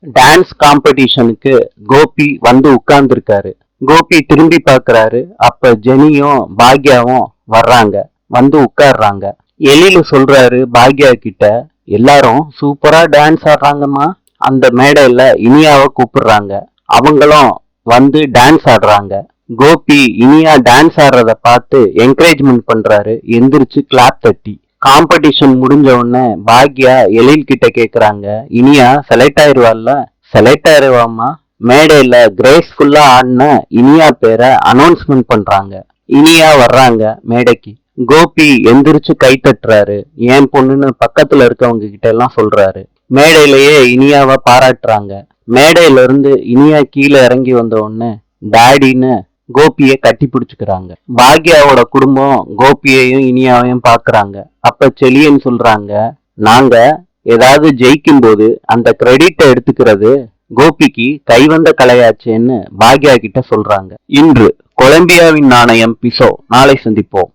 Dance காம்படிஷனுக்கு Gopi வந்து உட்கார்ந்துருக்காரு. கோபி திரும்பி பாக்குறாரு. அப்ப ஜெனியும் பாக்யாவும் வர்றாங்க, வந்து உட்கார்றாங்க. எழில சொல்றாரு பாக்யா கிட்ட, எல்லாரும் சூப்பரா டான்ஸ் ஆடுறாங்கம்மா. அந்த மேடையில இனியாவை கூப்பிடுறாங்க. அவங்களும் வந்து டான்ஸ் ஆடுறாங்க. கோபி இனியா டான்ஸ் ஆடுறத பார்த்து என்கரேஜ்மெண்ட் பண்றாரு, எந்திரிச்சு கிளாப் தட்டி. காம்படிஷன் முடிஞ்ச உடனே பாக்யா எழில் கிட்ட கேக்குறாங்க, இனியா செலக்ட் ஆயிருவாள்ல? செலக்ட் ஆயிருவாமா. மேடையில கிரேஸ்ஃபுல்லா ஆடின இனியா பேரை அனௌன்ஸ்மெண்ட் பண்றாங்க. இனியா வர்றாங்க மேடைக்கு. கோபி எந்திரிச்சு கை தட்டுறாரு. ஏன் பொண்ணுன்னு பக்கத்துல இருக்கவங்க கிட்ட எல்லாம் சொல்றாரு. மேடையிலேயே இனியாவை பாராட்டுறாங்க. மேடையில இருந்து இனியா கீழே இறங்கி வந்த உடனே டாடின்னு கோபியை கட்டி பிடிச்சுக்கிறாங்க. பாக்யாவோட குடும்பம் கோபியையும் இனியாவையும் பாக்குறாங்க. அப்ப செலியன் சொல்றாங்க, நாங்க ஏதாவது ஜெயிக்கும் போது அந்த கிரெடிட்டை எடுத்துக்கிறது கோபிக்கு கைவந்த கலையாச்சேன்னு பாக்யா கிட்ட சொல்றாங்க. இன்று கொலம்பியாவின் நாணயம் பிசோ. நாளை சந்திப்போம்.